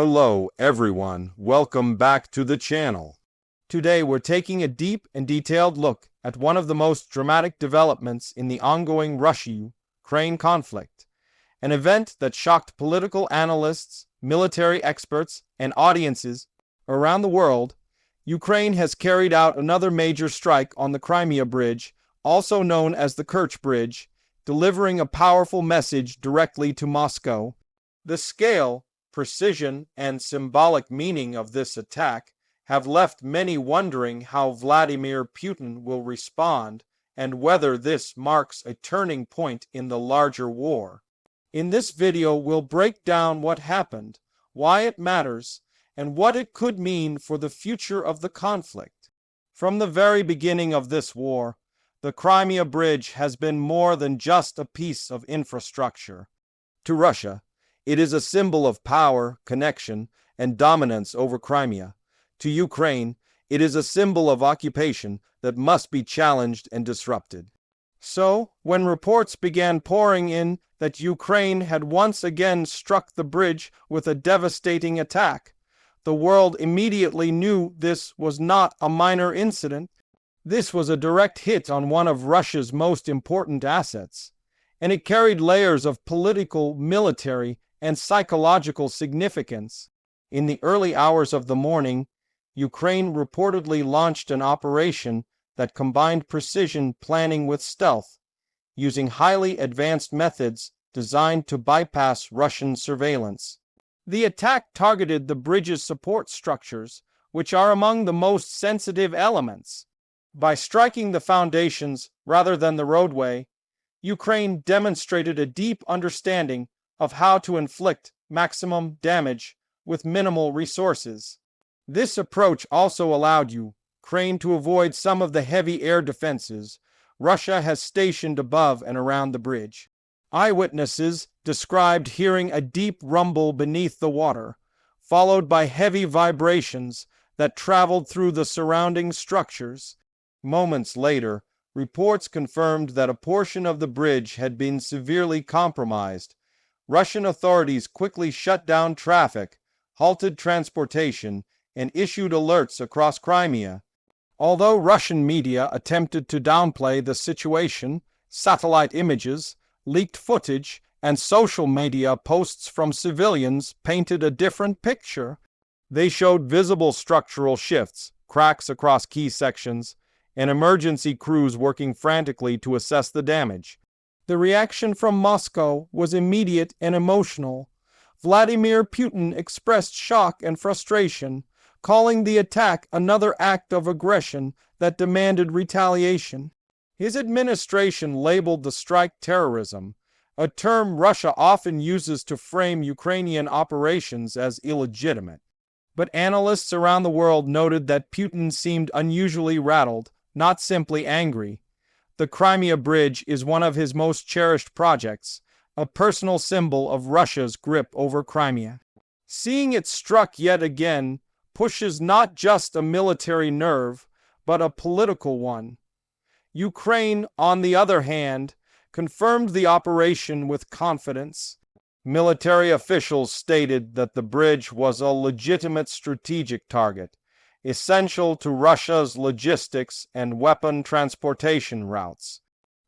Hello everyone, welcome back to the channel. Today we're taking a deep and detailed look at one of the most dramatic developments in the ongoing Russia-Ukraine conflict, an event that shocked political analysts, military experts, and audiences around the world. Ukraine has carried out another major strike on the Crimea Bridge, also known as the Kerch Bridge, delivering a powerful message directly to Moscow. The scale, precision, and symbolic meaning of this attack have left many wondering how Vladimir Putin will respond and whether this marks a turning point in the larger war. In this video, we'll break down what happened, why it matters, and what it could mean for the future of the conflict. From the very beginning of this war, the Crimea Bridge has been more than just a piece of infrastructure. To Russia, it is a symbol of power, connection, and dominance over Crimea. To Ukraine, it is a symbol of occupation that must be challenged and disrupted. So, when reports began pouring in that Ukraine had once again struck the bridge with a devastating attack, the world immediately knew this was not a minor incident. This was a direct hit on one of Russia's most important assets, and it carried layers of political, military, and psychological significance. In the early hours of the morning, Ukraine reportedly launched an operation that combined precision planning with stealth, using highly advanced methods designed to bypass Russian surveillance. The attack targeted the bridge's support structures, which are among the most sensitive elements. By striking the foundations rather than the roadway, Ukraine demonstrated a deep understanding of how to inflict maximum damage with minimal resources. This approach also allowed Ukraine to avoid some of the heavy air defenses Russia has stationed above and around the bridge. Eyewitnesses described hearing a deep rumble beneath the water, followed by heavy vibrations that traveled through the surrounding structures. Moments later, reports confirmed that a portion of the bridge had been severely compromised. Russian authorities quickly shut down traffic, halted transportation, and issued alerts across Crimea. Although Russian media attempted to downplay the situation, satellite images, leaked footage, and social media posts from civilians painted a different picture. They showed visible structural shifts, cracks across key sections, and emergency crews working frantically to assess the damage. The reaction from Moscow was immediate and emotional. Vladimir Putin expressed shock and frustration, calling the attack another act of aggression that demanded retaliation. His administration labeled the strike terrorism, a term Russia often uses to frame Ukrainian operations as illegitimate. But analysts around the world noted that Putin seemed unusually rattled, not simply angry. The Crimea Bridge is one of his most cherished projects, a personal symbol of Russia's grip over Crimea. Seeing it struck yet again pushes not just a military nerve, but a political one. Ukraine, on the other hand, confirmed the operation with confidence. Military officials stated that the bridge was a legitimate strategic target, essential to Russia's logistics and weapon transportation routes.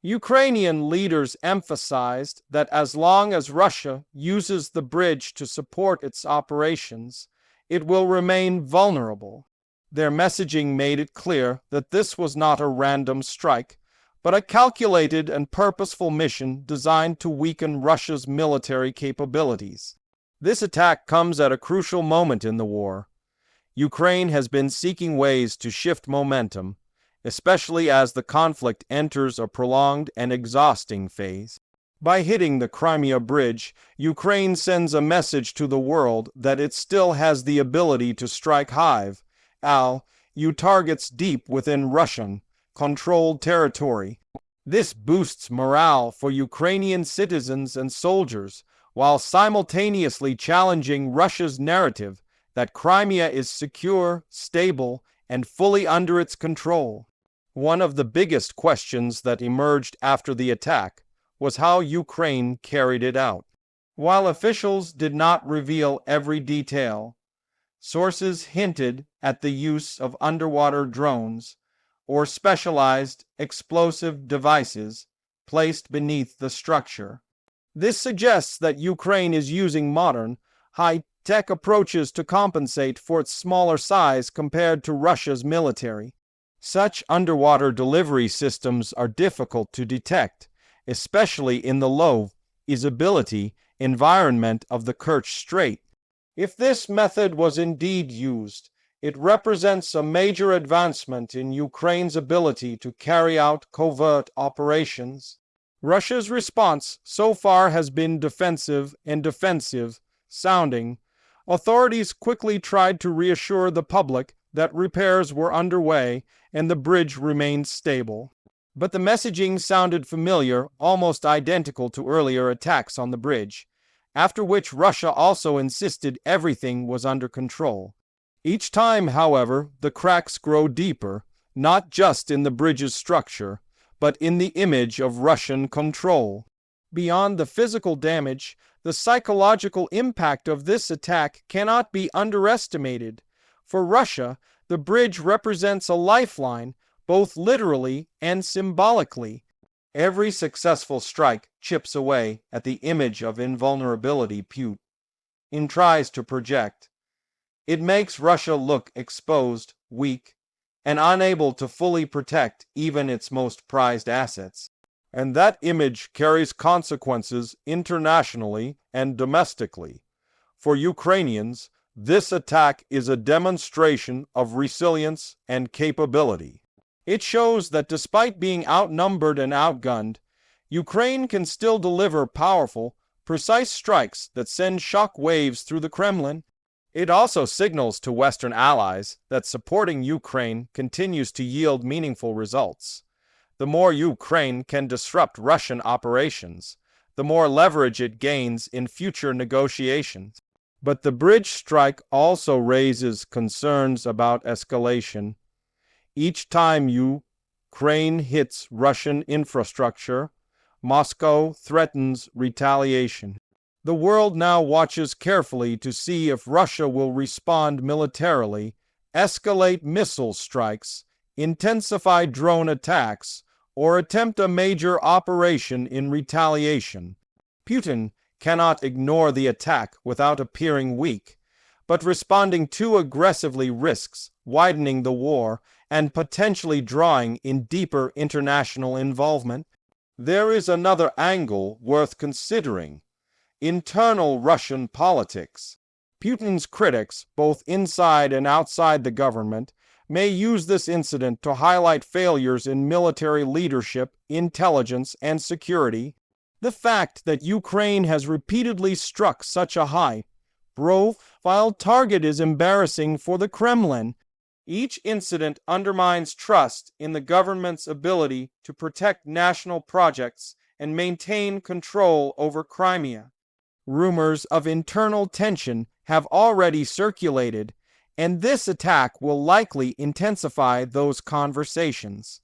Ukrainian leaders emphasized that as long as Russia uses the bridge to support its operations, it will remain vulnerable. Their messaging made it clear that this was not a random strike, but a calculated and purposeful mission designed to weaken Russia's military capabilities. This attack comes at a crucial moment in the war. Ukraine has been seeking ways to shift momentum, especially as the conflict enters a prolonged and exhausting phase. By hitting the Crimea Bridge, Ukraine sends a message to the world that it still has the ability to strike targets deep within Russian-controlled territory. This boosts morale for Ukrainian citizens and soldiers, while simultaneously challenging Russia's narrative that Crimea is secure, stable, and fully under its control. One of the biggest questions that emerged after the attack was how Ukraine carried it out. While officials did not reveal every detail, sources hinted at the use of underwater drones or specialized explosive devices placed beneath the structure. This suggests that Ukraine is using modern, high-tech approaches to compensate for its smaller size compared to Russia's military. Such underwater delivery systems are difficult to detect, especially in the low visibility environment of the Kerch Strait. If this method was indeed used, it represents a major advancement in Ukraine's ability to carry out covert operations. Russia's response so far has been defensive and defensive sounding. Authorities quickly tried to reassure the public that repairs were underway and the bridge remained stable. But the messaging sounded familiar, almost identical to earlier attacks on the bridge, after which Russia also insisted everything was under control. Each time, however, the cracks grow deeper, not just in the bridge's structure, but in the image of Russian control. Beyond the physical damage, the psychological impact of this attack cannot be underestimated. For Russia, the bridge represents a lifeline, both literally and symbolically. Every successful strike chips away at the image of invulnerability Putin tries to project. It makes Russia look exposed, weak, and unable to fully protect even its most prized assets. And that image carries consequences internationally and domestically. For Ukrainians, this attack is a demonstration of resilience and capability. It shows that despite being outnumbered and outgunned, Ukraine can still deliver powerful, precise strikes that send shock waves through the Kremlin. It also signals to Western allies that supporting Ukraine continues to yield meaningful results. The more Ukraine can disrupt Russian operations, the more leverage it gains in future negotiations. But the bridge strike also raises concerns about escalation. Each time Ukraine hits Russian infrastructure, Moscow threatens retaliation. The world now watches carefully to see if Russia will respond militarily, escalate missile strikes, intensify drone attacks, or attempt a major operation in retaliation. Putin cannot ignore the attack without appearing weak, but responding too aggressively risks widening the war and potentially drawing in deeper international involvement. There is another angle worth considering: internal Russian politics. Putin's critics, both inside and outside the government, may use this incident to highlight failures in military leadership, intelligence, and security. The fact that Ukraine has repeatedly struck such a high-profile target is embarrassing for the Kremlin. Each incident undermines trust in the government's ability to protect national projects and maintain control over Crimea. Rumors of internal tension have already circulated, and this attack will likely intensify those conversations.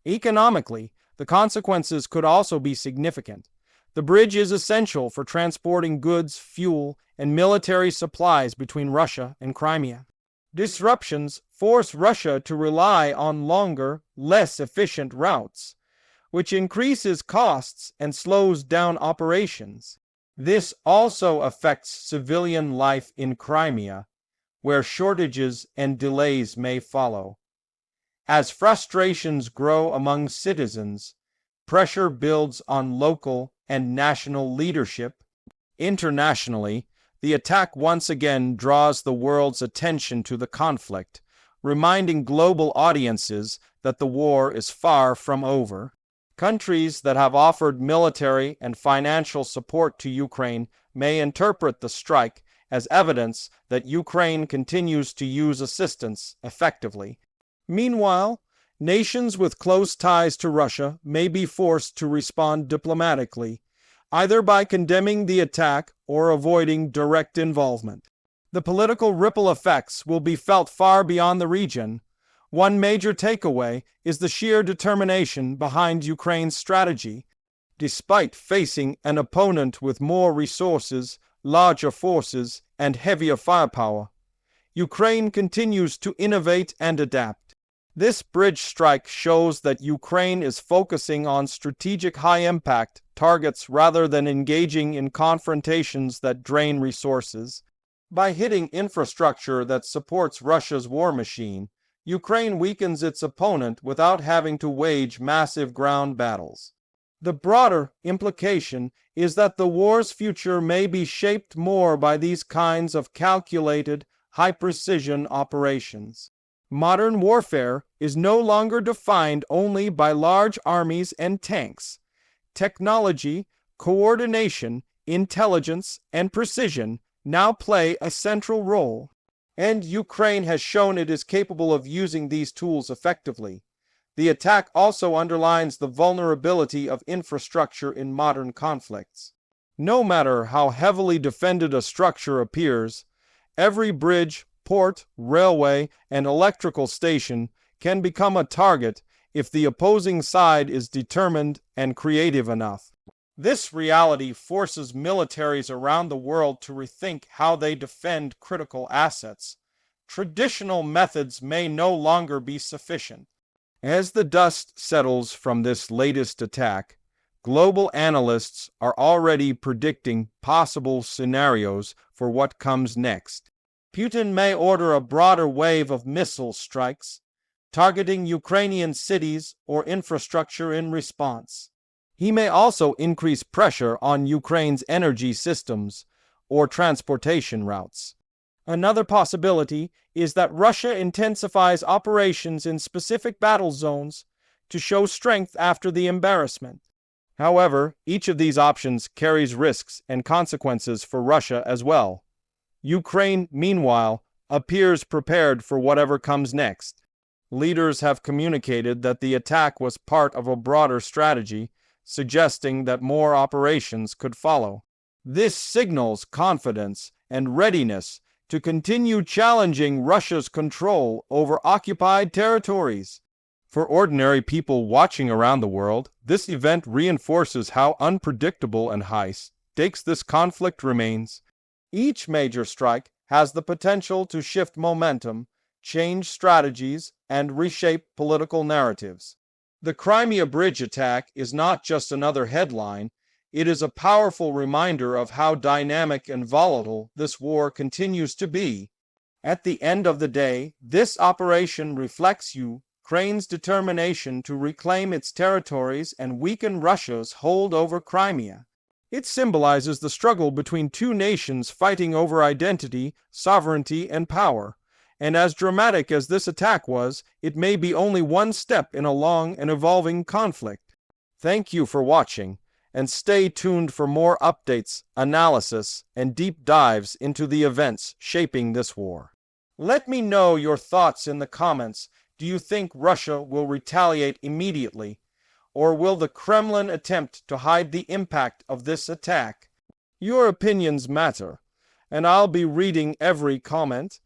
Economically, the consequences could also be significant. The bridge is essential for transporting goods, fuel, and military supplies between Russia and Crimea. Disruptions force Russia to rely on longer, less efficient routes, which increases costs and slows down operations. This also affects civilian life in Crimea, where shortages and delays may follow. As frustrations grow among citizens, pressure builds on local and national leadership. Internationally, the attack once again draws the world's attention to the conflict, reminding global audiences that the war is far from over. Countries that have offered military and financial support to Ukraine may interpret the strike as evidence that Ukraine continues to use assistance effectively. Meanwhile, nations with close ties to Russia may be forced to respond diplomatically, either by condemning the attack or avoiding direct involvement. The political ripple effects will be felt far beyond the region. One major takeaway is the sheer determination behind Ukraine's strategy. Despite facing an opponent with more resources, larger forces, and heavier firepower, Ukraine continues to innovate and adapt. This bridge strike shows that Ukraine is focusing on strategic high-impact targets rather than engaging in confrontations that drain resources. By hitting infrastructure that supports Russia's war machine, Ukraine weakens its opponent without having to wage massive ground battles. The broader implication is that the war's future may be shaped more by these kinds of calculated, high-precision operations. Modern warfare is no longer defined only by large armies and tanks. Technology, coordination, intelligence, and precision now play a central role, and Ukraine has shown it is capable of using these tools effectively. The attack also underlines the vulnerability of infrastructure in modern conflicts. No matter how heavily defended a structure appears, every bridge, port, railway, and electrical station can become a target if the opposing side is determined and creative enough. This reality forces militaries around the world to rethink how they defend critical assets. Traditional methods may no longer be sufficient. As the dust settles from this latest attack, global analysts are already predicting possible scenarios for what comes next. Putin may order a broader wave of missile strikes, targeting Ukrainian cities or infrastructure in response. He may also increase pressure on Ukraine's energy systems or transportation routes. Another possibility is that Russia intensifies operations in specific battle zones to show strength after the embarrassment. However, each of these options carries risks and consequences for Russia as well. Ukraine, meanwhile, appears prepared for whatever comes next. Leaders have communicated that the attack was part of a broader strategy, suggesting that more operations could follow. This signals confidence and readiness to continue challenging Russia's control over occupied territories. For ordinary people watching around the world, this event reinforces how unpredictable and high stakes this conflict remains. Each major strike has the potential to shift momentum, change strategies, and reshape political narratives. The Crimea Bridge attack is not just another headline, it is a powerful reminder of how dynamic and volatile this war continues to be. At the end of the day, this operation reflects Ukraine's determination to reclaim its territories and weaken Russia's hold over Crimea. It symbolizes the struggle between two nations fighting over identity, sovereignty, and power. And as dramatic as this attack was, it may be only one step in a long and evolving conflict. Thank you for watching, and stay tuned for more updates, analysis, and deep dives into the events shaping this war. Let me know your thoughts in the comments. Do you think Russia will retaliate immediately? Or will the Kremlin attempt to hide the impact of this attack? Your opinions matter, and I'll be reading every comment.